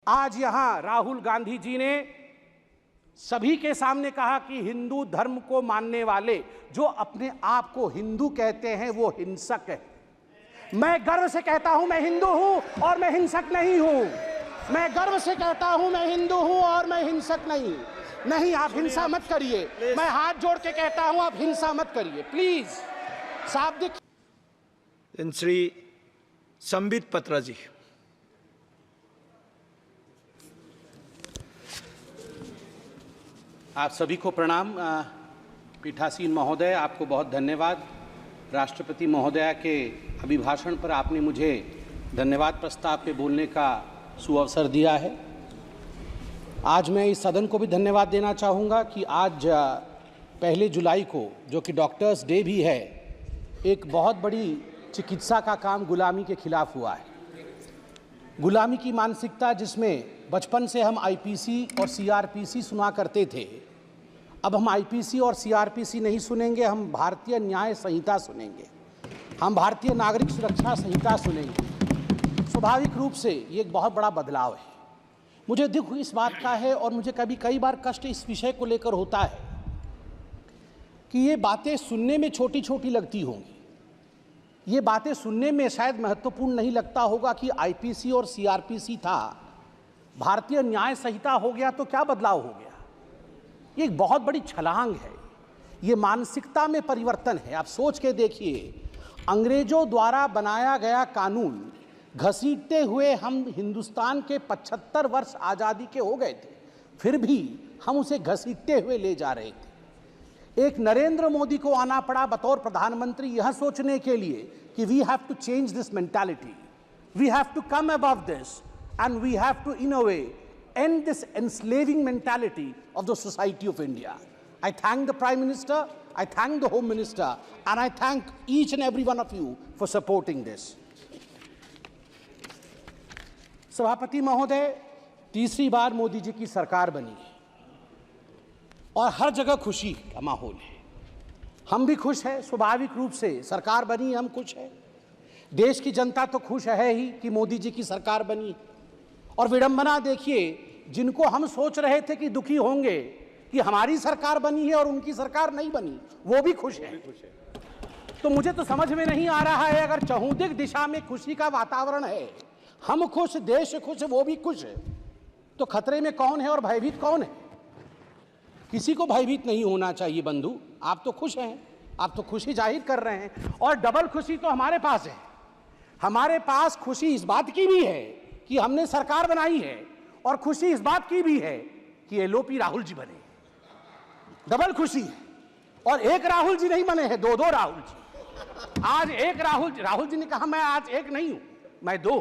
आज यहां राहुल गांधी जी ने सभी के सामने कहा कि हिंदू धर्म को मानने वाले जो अपने आप को हिंदू कहते हैं वो हिंसक है। मैं गर्व से कहता हूं मैं हिंदू हूं और मैं हिंसक नहीं हूं। मैं गर्व से कहता हूं मैं हिंदू हूं और मैं हिंसक नहीं। आप हिंसा मत करिए। मैं हाथ जोड़ के कहता हूं आप हिंसा मत करिए प्लीज। शाब्दिक श्री संबित पत्रा जी। आप सभी को प्रणाम। पीठासीन महोदय, आपको बहुत धन्यवाद। राष्ट्रपति महोदया के अभिभाषण पर आपने मुझे धन्यवाद प्रस्ताव पे बोलने का सुअवसर दिया है। आज मैं इस सदन को भी धन्यवाद देना चाहूँगा कि आज 1 जुलाई को, जो कि डॉक्टर्स डे भी है, एक बहुत बड़ी चिकित्सा का काम गुलामी के खिलाफ हुआ है। गुलामी की मानसिकता जिसमें बचपन से हम आईपीसी और सीआरपीसी सुना करते थे, अब हम आईपीसी और सीआरपीसी नहीं सुनेंगे, हम भारतीय न्याय संहिता सुनेंगे, हम भारतीय नागरिक सुरक्षा संहिता सुनेंगे। स्वाभाविक रूप से ये एक बहुत बड़ा बदलाव है। मुझे दुख इस बात का है और मुझे कई बार कष्ट इस विषय को लेकर होता है कि ये बातें सुनने में छोटी छोटी लगती होंगी, ये बातें सुनने में शायद महत्वपूर्ण नहीं लगता होगा कि आईपीसी और सीआरपीसी था, भारतीय न्याय संहिता हो गया तो क्या बदलाव हो गया। ये एक बहुत बड़ी छलांग है, ये मानसिकता में परिवर्तन है। आप सोच के देखिए, अंग्रेजों द्वारा बनाया गया कानून घसीटते हुए हम हिंदुस्तान के 75 वर्ष आज़ादी के हो गए थे, फिर भी हम उसे घसीटते हुए ले जा रहे थे। एक नरेंद्र मोदी को आना पड़ा बतौर प्रधानमंत्री यह सोचने के लिए कि we have to change this mentality, we have to come above this and we have to in a way end this enslaving mentality of the society of India. I thank the Prime Minister, I thank the Home Minister, and I thank each and every one of you for supporting this. सभापति महोदय, तीसरी बार मोदी जी की सरकार बनी है और हर जगह खुशी का माहौल है। हम भी खुश हैं, स्वाभाविक रूप से सरकार बनी, हम खुश हैं। देश की जनता तो खुश है ही कि मोदी जी की सरकार बनी। और विडंबना देखिए, जिनको हम सोच रहे थे कि दुखी होंगे कि हमारी सरकार बनी है और उनकी सरकार नहीं बनी, वो भी खुश है। तो मुझे तो समझ में नहीं आ रहा है, अगर चहुंदिक दिशा में खुशी का वातावरण है, हम खुश, देश खुश, वो भी खुश है, तो खतरे में कौन है और भयभीत कौन है? किसी को भयभीत नहीं होना चाहिए बंधु। आप तो खुश हैं, आप तो खुशी जाहिर कर रहे हैं, और डबल खुशी तो हमारे पास है। हमारे पास खुशी इस बात की भी है कि हमने सरकार बनाई है, और खुशी इस बात की भी है कि एलओपी राहुल जी बने। डबल खुशी है। और एक राहुल जी नहीं बने हैं, दो राहुल जी। आज एक राहुल जी ने कहा मैं आज एक नहीं हूं, मैं 2।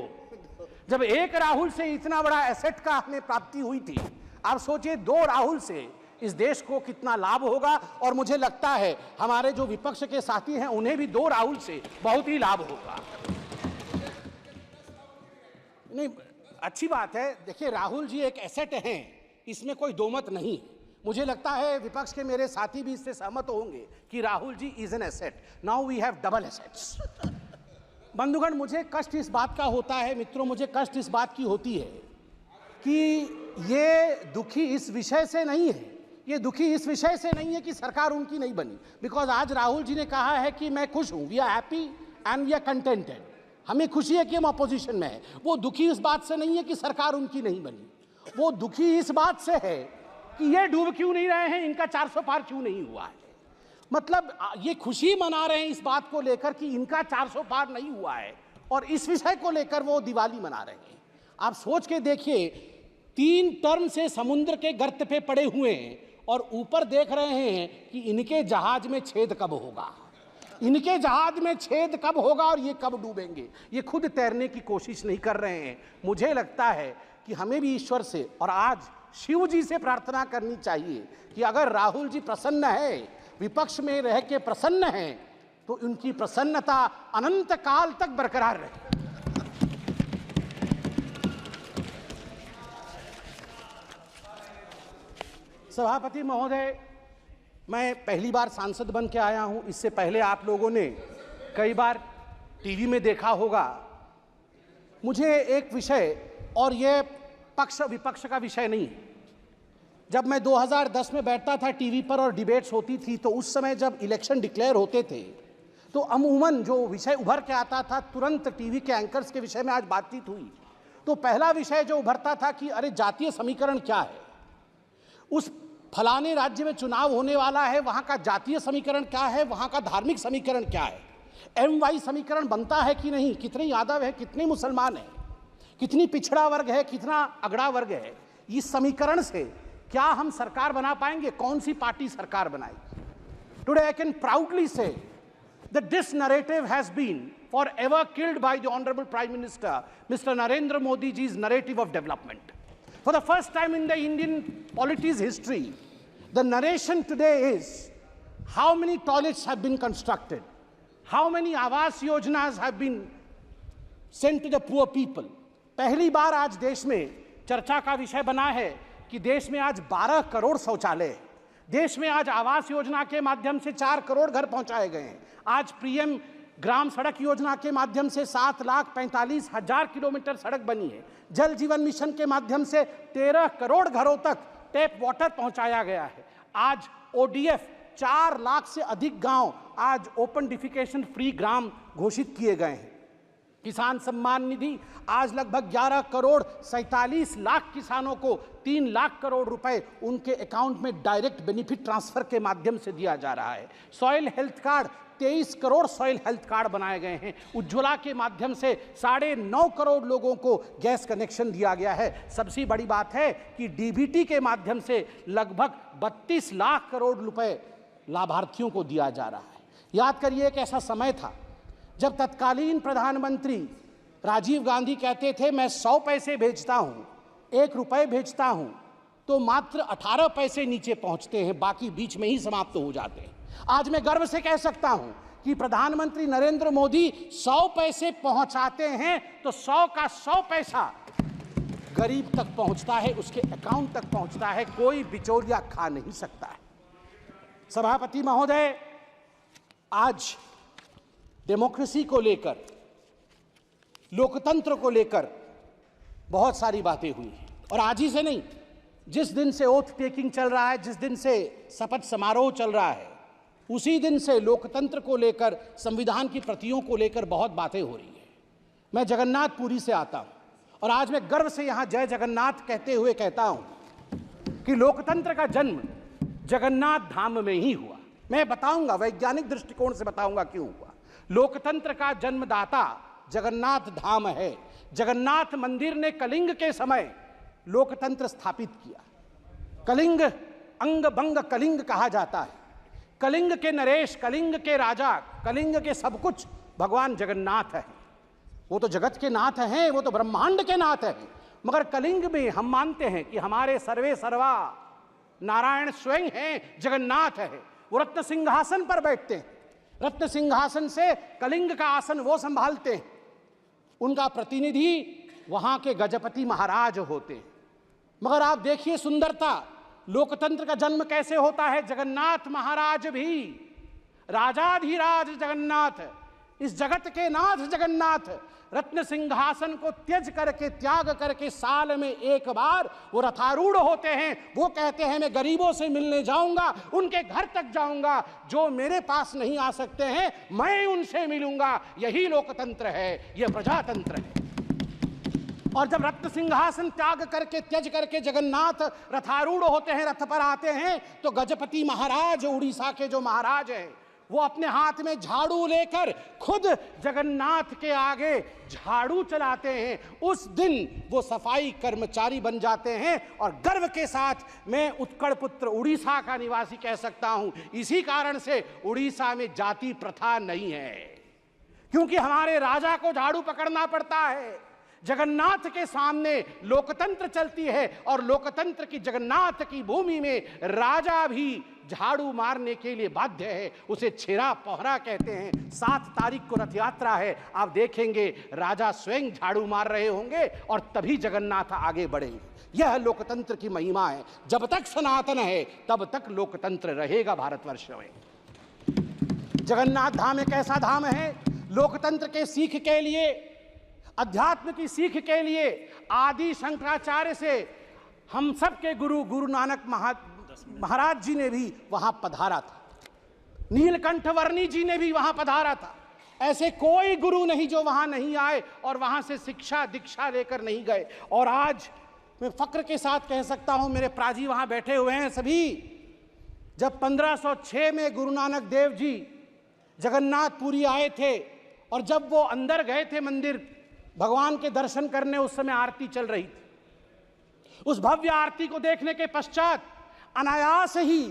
जब एक राहुल से इतना बड़ा एसेट का हमें प्राप्ति हुई थी, आप सोचिए 2 राहुल से इस देश को कितना लाभ होगा। और मुझे लगता है हमारे जो विपक्ष के साथी हैं उन्हें भी 2 राहुल से बहुत ही लाभ होगा। नहीं, अच्छी बात है। देखिए, राहुल जी एक एसेट हैं, इसमें कोई दो मत नहीं। मुझे लगता है विपक्ष के मेरे साथी भी इससे सहमत होंगे कि Rahul ji is an asset. Now we have double assets. बंधुगण, मुझे कष्ट इस बात का होता है, मित्रों, मुझे कष्ट इस बात की होती है कि ये दुखी इस विषय से नहीं है, ये दुखी इस विषय से नहीं है कि सरकार उनकी नहीं बनी। बिकॉज आज राहुल जी ने कहा है कि मैं खुश हूं, we are happy and we are contented. हमें खुशी है कि हम अपोजिशन में हैं। वो दुखी इस बात से नहीं है कि सरकार उनकी नहीं बनी, वो दुखी इस बात से है कि ये डूब क्यों नहीं रहे हैं, इनका 400 पार क्यों नहीं हुआ है। मतलब ये खुशी मना रहे हैं इस बात को लेकर कि इनका 400 पार नहीं हुआ है, और इस विषय को लेकर वो दिवाली मना रहे हैं। आप सोच के देखिए, 3 टर्म से समुद्र के गर्त पे पड़े हुए हैं और ऊपर देख रहे हैं कि इनके जहाज में छेद कब होगा, इनके जहाज में छेद कब होगा और ये कब डूबेंगे। ये खुद तैरने की कोशिश नहीं कर रहे हैं। मुझे लगता है कि हमें भी ईश्वर से और आज शिव जी से प्रार्थना करनी चाहिए कि अगर राहुल जी प्रसन्न है, विपक्ष में रह के प्रसन्न है, तो उनकी प्रसन्नता अनंत काल तक बरकरार रहे। सभापति महोदय, मैं पहली बार सांसद बन के आया हूं। इससे पहले आप लोगों ने कई बार टीवी में देखा होगा। मुझे एक विषय, और ये पक्ष विपक्ष का विषय नहीं है। जब मैं 2010 में बैठता था टीवी पर और डिबेट्स होती थी, तो उस समय जब इलेक्शन डिक्लेयर होते थे तो अमूमन जो विषय उभर के आता था, तुरंत टीवी के एंकर्स के विषय में आज बातचीत हुई तो पहला विषय जो उभरता था कि अरे जातीय समीकरण क्या है, उस फलाने राज्य में चुनाव होने वाला है, वहां का जातीय समीकरण क्या है, वहां का धार्मिक समीकरण क्या है, MY समीकरण बनता है कि नहीं, कितने यादव है, कितने मुसलमान है, कितनी पिछड़ा वर्ग है, कितना अगड़ा वर्ग है, इस समीकरण से क्या हम सरकार बना पाएंगे, कौन सी पार्टी सरकार बनाएगी। टुडे आई कैन प्राउडली से that this narrative has been forever killed by the Honorable Prime Minister, Mr. Narendra Modi ji's narrative of development. For the first time in the Indian polity's history, the narration today is how many toilets have been constructed, how many Awas Yojanas have been sent to the poor people. पहली बार आज देश में चर्चा का विषय बना है कि देश में आज 12 करोड़ शौचालय हैं। देश में आज आवास योजना के माध्यम से 4 करोड़ घर पहुंचाए गए हैं। आज पीएम ग्राम सड़क योजना के माध्यम से 7,45,000 किलोमीटर सड़क बनी है। जल जीवन मिशन के माध्यम से 13 करोड़ घरों तक टैप वाटर पहुंचाया गया है। आज ODF 4 लाख से अधिक गांव आज ओपन डिफिकेशन फ्री ग्राम घोषित किए गए हैं। किसान सम्मान निधि आज लगभग 11 करोड़ 47 लाख किसानों को 3 लाख करोड़ रुपए उनके अकाउंट में डायरेक्ट बेनिफिट ट्रांसफर के माध्यम से दिया जा रहा है। Soil health card 23 crore soil health card बनाए गए हैं। उज्ज्वला के माध्यम से 9.5 करोड़ लोगों को गैस कनेक्शन दिया गया है। सबसे बड़ी बात है कि डीबीटी के माध्यम से लगभग 32 लाख करोड़ रुपए लाभार्थियों को दिया जा रहा है। याद करिए, एक ऐसा समय था जब तत्कालीन प्रधानमंत्री राजीव गांधी कहते थे मैं 100 पैसे भेजता हूं, 1 रुपए भेजता हूं, तो मात्र 18 पैसे नीचे पहुंचते हैं, बाकी बीच में ही समाप्त हो जाते हैं। आज मैं गर्व से कह सकता हूं कि प्रधानमंत्री नरेंद्र मोदी 100 पैसे पहुंचाते हैं तो 100 का 100 पैसा गरीब तक पहुंचता है, उसके अकाउंट तक पहुंचता है, कोई बिचौलिया खा नहीं सकता है। सभापति महोदय, आज डेमोक्रेसी को लेकर, लोकतंत्र को लेकर बहुत सारी बातें हुई हैं। और आज ही से नहीं, जिस दिन से ओथ टेकिंग चल रहा है, जिस दिन से शपथ समारोह चल रहा है, उसी दिन से लोकतंत्र को लेकर, संविधान की प्रतियों को लेकर बहुत बातें हो रही है। मैं जगन्नाथपुरी से आता हूं और आज मैं गर्व से यहां जय जगन्नाथ कहते हुए कहता हूं कि लोकतंत्र का जन्म जगन्नाथ धाम में ही हुआ। मैं बताऊंगा, वैज्ञानिक दृष्टिकोण से बताऊंगा क्यों हुआ। लोकतंत्र का जन्मदाता जगन्नाथ धाम है। जगन्नाथ मंदिर ने कलिंग के समय लोकतंत्र स्थापित किया। कलिंग अंग बंग कलिंग कहा जाता है। कलिंग के नरेश, कलिंग के राजा, कलिंग के सब कुछ भगवान जगन्नाथ है। वो तो जगत के नाथ हैं, वो तो ब्रह्मांड के नाथ हैं, मगर कलिंग में हम मानते हैं कि हमारे सर्वे सर्वा नारायण स्वयं हैं, जगन्नाथ है। वो रत्न सिंहासन पर बैठते हैं, रत्न सिंहासन से कलिंग का आसन वो संभालते हैं। उनका प्रतिनिधि वहां के गजपति महाराज होते हैं। मगर आप देखिए सुंदरता, लोकतंत्र का जन्म कैसे होता है। जगन्नाथ महाराज भी राजाधिराज जगन्नाथ, इस जगत के नाथ जगन्नाथ रत्न सिंहासन को त्याग करके साल में एक बार वो रथारूढ़ होते हैं। वो कहते हैं मैं गरीबों से मिलने जाऊंगा, उनके घर तक जाऊंगा, जो मेरे पास नहीं आ सकते हैं मैं उनसे मिलूंगा। यही लोकतंत्र है, यह प्रजातंत्र है। और जब रत्न सिंहासन त्यज करके जगन्नाथ रथारूढ़ होते हैं, रथ पर आते हैं, तो गजपति महाराज, उड़ीसा के जो महाराज हैं, वो अपने हाथ में झाड़ू लेकर खुद जगन्नाथ के आगे झाड़ू चलाते हैं। उस दिन वो सफाई कर्मचारी बन जाते हैं। और गर्व के साथ मैं उत्कल पुत्र उड़ीसा का निवासी कह सकता हूं, इसी कारण से उड़ीसा में जाति प्रथा नहीं है, क्योंकि हमारे राजा को झाड़ू पकड़ना पड़ता है। जगन्नाथ के सामने लोकतंत्र चलती है और लोकतंत्र की जगन्नाथ की भूमि में राजा भी झाड़ू मारने के लिए बाध्य है। उसे छेरा पोहरा कहते हैं। 7 तारीख को रथ यात्रा है, आप देखेंगे राजा स्वयं झाड़ू मार रहे होंगे और तभी जगन्नाथ आगे बढ़ेंगे। यह लोकतंत्र की महिमा है। जब तक सनातन है तब तक लोकतंत्र रहेगा भारतवर्ष में। जगन्नाथ धाम एक ऐसा धाम है, लोकतंत्र के सीख के लिए अध्यात्म की सीख के लिए आदि शंकराचार्य से हम सब के गुरु गुरु नानक महाराज जी ने भी वहां पधारा था, नीलकंठ वर्णी जी ने भी वहां पधारा था। ऐसे कोई गुरु नहीं जो वहां नहीं आए और वहां से शिक्षा दीक्षा लेकर नहीं गए। और आज मैं फक्र के साथ कह सकता हूं, मेरे प्राजी वहां बैठे हुए हैं सभी, जब 1506 में गुरु नानक देव जी जगन्नाथपुरी आए थे और जब वो अंदर गए थे मंदिर भगवान के दर्शन करने, उस समय आरती चल रही थी। उस भव्य आरती को देखने के पश्चात अनायास ही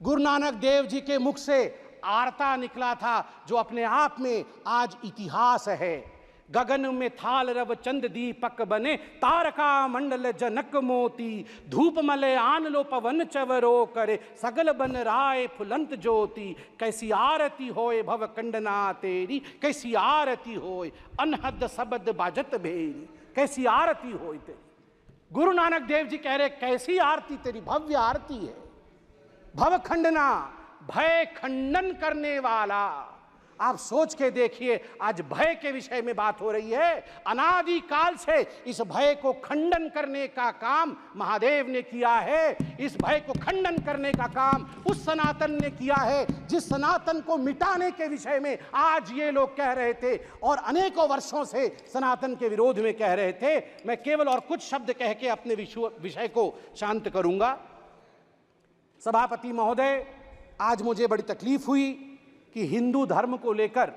गुरु नानक देव जी के मुख से आरता निकला था, जो अपने आप में आज इतिहास है। गगन में थाल रव चंद दीपक बने, तारका मंडल जनक मोती, धूप मले आन लो पवन चवरो करे, सगल बन राय फुलंत ज्योति, कैसी आरती होए भव कंडना तेरी, कैसी आरती होए अनहद सबद बाजत भेरी, कैसी आरती होए तेरी। गुरु नानक देव जी कह रहे कैसी आरती तेरी, भव्य आरती है। भव खंडना, भय खंडन करने वाला। आप सोच के देखिए, आज भय के विषय में बात हो रही है। अनादि काल से इस भय को खंडन करने का काम महादेव ने किया है। इस भय को खंडन करने का काम उस सनातन ने किया है, जिस सनातन को मिटाने के विषय में आज ये लोग कह रहे थे और अनेकों वर्षों से सनातन के विरोध में कह रहे थे। मैं केवल और कुछ शब्द कह के अपने विषय को शांत करूंगा। सभापति महोदय, आज मुझे बड़ी तकलीफ हुई कि हिंदू धर्म को लेकर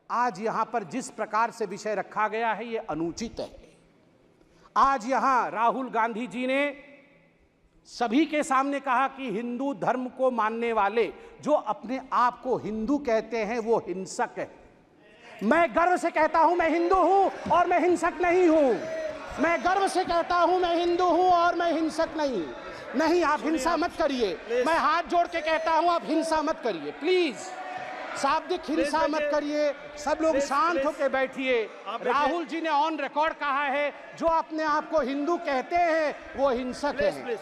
आज यहां पर जिस प्रकार से विषय रखा गया है ये अनुचित है। आज यहां राहुल गांधी जी ने सभी के सामने कहा कि हिंदू धर्म को मानने वाले जो अपने आप को हिंदू कहते हैं वो हिंसक है। मैं गर्व से कहता हूं मैं हिंदू हूं और मैं हिंसक नहीं हूं। मैं गर्व से कहता हूं मैं हिंदू हूं और मैं हिंसक नहीं। आप हिंसा मत करिए। मैं हाथ जोड़ के कहता हूं आप हिंसा मत करिए, प्लीज शाब्दिक हिंसा मत करिए। सब लोग शांत होकर बैठिए। राहुल जी ने ऑन रिकॉर्ड कहा है जो अपने आप को हिंदू कहते हैं वो हिंसक है।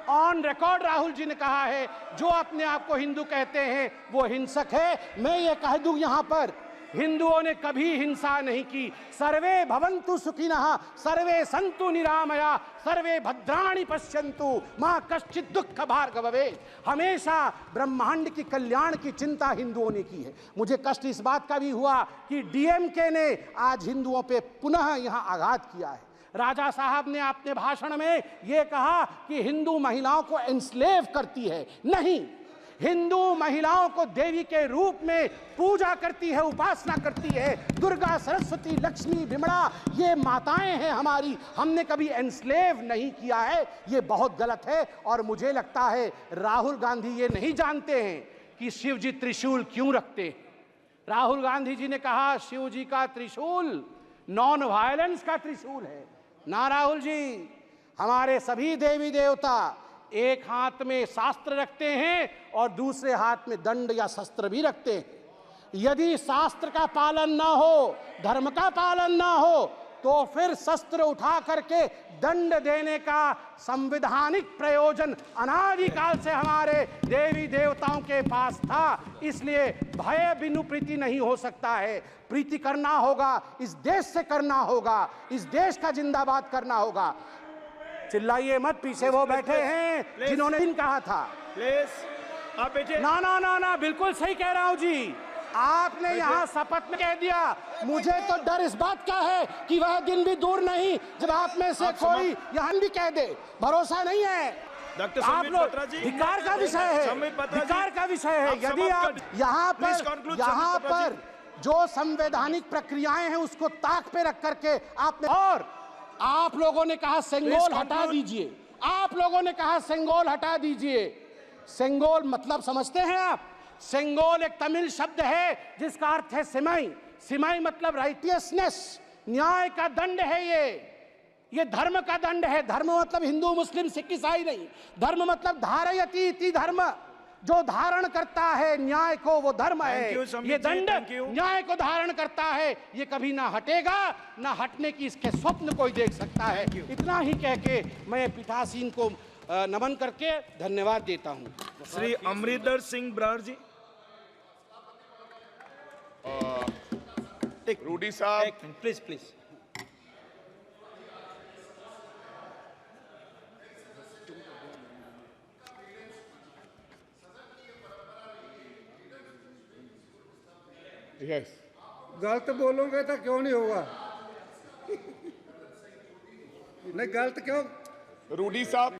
ऑन रिकॉर्ड राहुल जी ने कहा है जो अपने आप को हिंदू कहते हैं वो हिंसक है। मैं ये कह दूं यहां पर, हिंदुओं ने कभी हिंसा नहीं की। सर्वे भवन्तु सुखिनः, सर्वे सन्तु निरामया, सर्वे भद्राणि पश्यन्तु, मां कश्चित् दुःख भाग् भवेत्। हमेशा ब्रह्मांड की कल्याण की चिंता हिंदुओं ने की है। मुझे कष्ट इस बात का भी हुआ कि डीएमके ने आज हिंदुओं पे पुनः यहां आघात किया है। राजा साहब ने अपने भाषण में यह कहा कि हिंदू महिलाओं को एंस्लेव करती है। नहीं, हिंदू महिलाओं को देवी के रूप में पूजा करती है, उपासना करती है। दुर्गा, सरस्वती, लक्ष्मी, विमला ये माताएं हैं हमारी। हमने कभी एंस्लेव नहीं किया है। ये बहुत गलत है। और मुझे लगता है राहुल गांधी ये नहीं जानते हैं कि शिव जी त्रिशूल क्यों रखते हैं। राहुल गांधी जी ने कहा शिव जी का त्रिशूल नॉन वायलेंस का त्रिशूल है। ना राहुल जी, हमारे सभी देवी देवता एक हाथ में शास्त्र रखते हैं और दूसरे हाथ में दंड या शस्त्र भी रखते हैं। यदि शास्त्र का पालन ना हो, धर्म का पालन ना हो, तो फिर शस्त्र उठा करके दंड देने का संवैधानिक प्रयोजन अनादिकाल से हमारे देवी देवताओं के पास था। इसलिए भय बिनु प्रीति नहीं हो सकता है। प्रीति करना होगा, इस देश से करना होगा, इस देश का जिंदाबाद करना होगा। चिल्लाइए मत, पीछे वो बैठे हैं जिन्होंने इन कहा था। आप बैठे। ना, बिल्कुल सही कह रहा हूं जी। आपने यहाँ शपथ में कह दिया। मुझे तो डर इस बात का है कि वह दिन भी दूर नहीं जब आप में से कोई यहाँ भी कह दे। भरोसा नहीं है। आप लोग धिक्कार का विषय है, धिक्कार का विषय है। यदि आप यहाँ पर जो संवैधानिक प्रक्रियाएं हैं उसको ताक पे रख करके आपने, और आप लोगों ने कहा सेंगोल हटा दीजिए। आप लोगों ने कहा सेंगोल हटा दीजिए। सेंगोल मतलब समझते हैं आप? सेंगोल एक तमिल शब्द है जिसका अर्थ है सिमाई। सिमाई मतलब राइटियसनेस, न्याय का दंड है। ये धर्म का दंड है। धर्म मतलब हिंदू मुस्लिम सिख ईसाई नहीं। धर्म मतलब धारयति इति धर्म, जो धारण करता है न्याय को वो धर्म है। ये दंड न्याय को धारण करता है, ये कभी ना हटेगा, ना हटने की इसके स्वप्न कोई देख सकता है। इतना ही कह के मैं पीठासीन को नमन करके धन्यवाद देता हूं। श्री अमृतधर सिंह ब्रार जी। रूडी साहब, प्लीज प्लीज। यस, गलत बोलोगे तो क्यों नहीं होगा? नहीं गलत क्यों? रूडी साहब